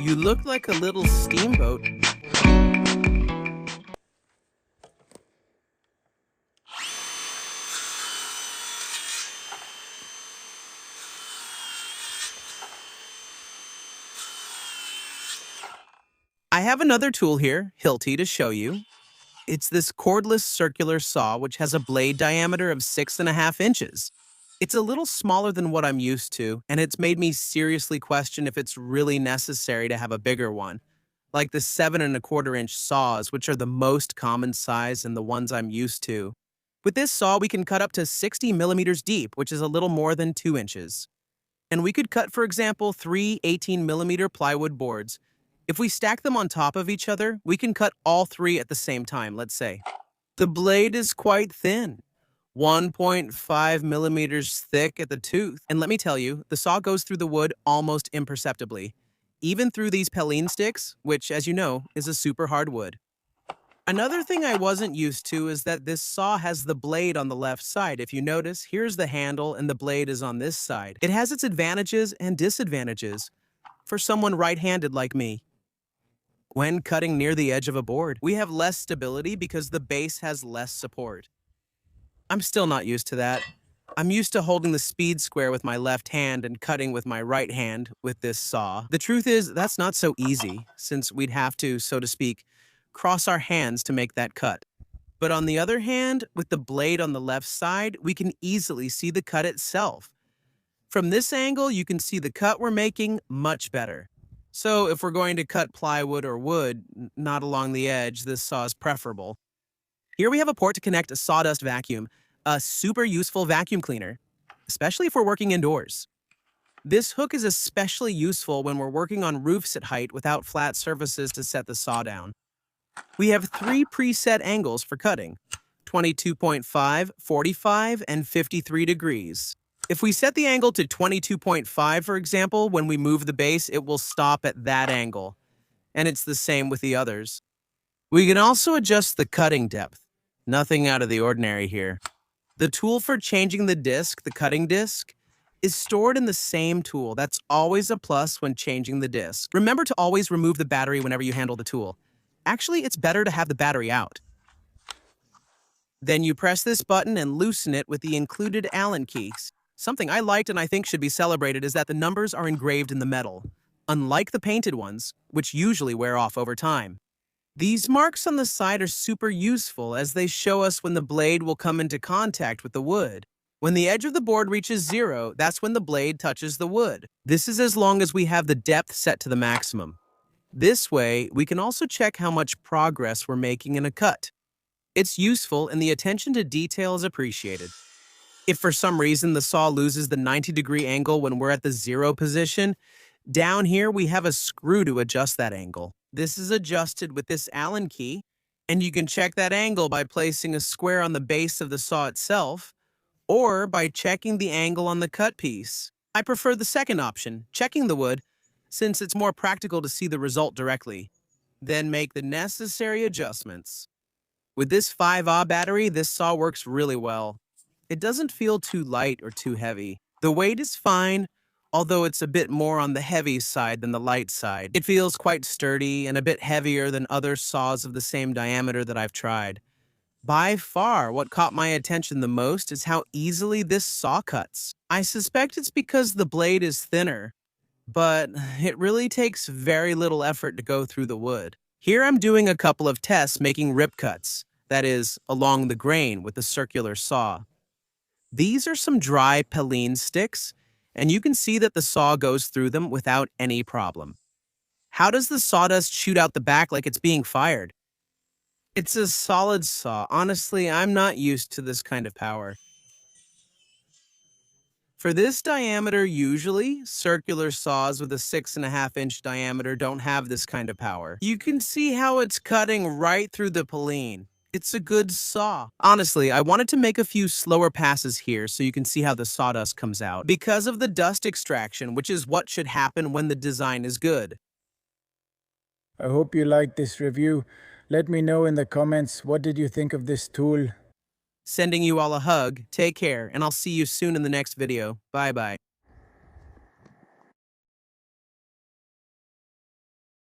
You look like a little steamboat. I have another tool here, Hilti, to show you. It's this cordless circular saw which has a blade diameter of 6.5 inches. It's a little smaller than what I'm used to, and it's made me seriously question if it's really necessary to have a bigger one, like the 7.25 inch saws, which are the most common size and the ones I'm used to. With this saw, we can cut up to 60 millimeters deep, which is a little more than 2 inches. And we could cut, for example, three 18-millimeter plywood boards. If we stack them on top of each other, we can cut all three at the same time, let's say. The blade is quite thin, 1.5 millimeters thick at the tooth. And let me tell you, the saw goes through the wood almost imperceptibly, even through these Peline sticks, which, as you know, is a super hard wood. Another thing I wasn't used to is that this saw has the blade on the left side. If you notice, here's the handle and the blade is on this side. It has its advantages and disadvantages for someone right-handed like me. When cutting near the edge of a board, we have less stability because the base has less support. I'm still not used to that. I'm used to holding the speed square with my left hand and cutting with my right hand with this saw. The truth is, that's not so easy, since we'd have to, so to speak, cross our hands to make that cut. But on the other hand, with the blade on the left side, we can easily see the cut itself. From this angle, you can see the cut we're making much better. So if we're going to cut plywood or wood, not along the edge, this saw is preferable. Here we have a port to connect a sawdust vacuum, a super useful vacuum cleaner, especially if we're working indoors. This hook is especially useful when we're working on roofs at height without flat surfaces to set the saw down. We have three preset angles for cutting: 22.5, 45, and 53 degrees. If we set the angle to 22.5, for example, when we move the base, it will stop at that angle. And it's the same with the others. We can also adjust the cutting depth. Nothing out of the ordinary here. The tool for changing the disc, the cutting disc, is stored in the same tool. That's always a plus when changing the disc. Remember to always remove the battery whenever you handle the tool. Actually, it's better to have the battery out. Then you press this button and loosen it with the included Allen keys. Something I liked and I think should be celebrated is that the numbers are engraved in the metal, unlike the painted ones, which usually wear off over time. These marks on the side are super useful as they show us when the blade will come into contact with the wood. When the edge of the board reaches 0, that's when the blade touches the wood. This is as long as we have the depth set to the maximum. This way, we can also check how much progress we're making in a cut. It's useful and the attention to detail is appreciated. If for some reason the saw loses the 90-degree angle when we're at the 0 position, down here we have a screw to adjust that angle. This is adjusted with this Allen key, and you can check that angle by placing a square on the base of the saw itself, or by checking the angle on the cut piece. I prefer the second option, checking the wood, since it's more practical to see the result directly. Then make the necessary adjustments. With this 5Ah battery, this saw works really well. It doesn't feel too light or too heavy. The weight is fine, although it's a bit more on the heavy side than the light side. It feels quite sturdy and a bit heavier than other saws of the same diameter that I've tried. By far, what caught my attention the most is how easily this saw cuts. I suspect it's because the blade is thinner, but it really takes very little effort to go through the wood. Here I'm doing a couple of tests making rip cuts, that is, along the grain with the circular saw. These are some dry Peline sticks, and you can see that the saw goes through them without any problem. How does the sawdust shoot out the back like it's being fired? It's a solid saw. Honestly, I'm not used to this kind of power. For this diameter, usually, circular saws with a 6.5-inch diameter don't have this kind of power. You can see how it's cutting right through the Peline. It's a good saw. Honestly, I wanted to make a few slower passes here so you can see how the sawdust comes out, because of the dust extraction, which is what should happen when the design is good. I hope you liked this review. Let me know in the comments, what did you think of this tool? Sending you all a hug, take care, and I'll see you soon in the next video. Bye-bye.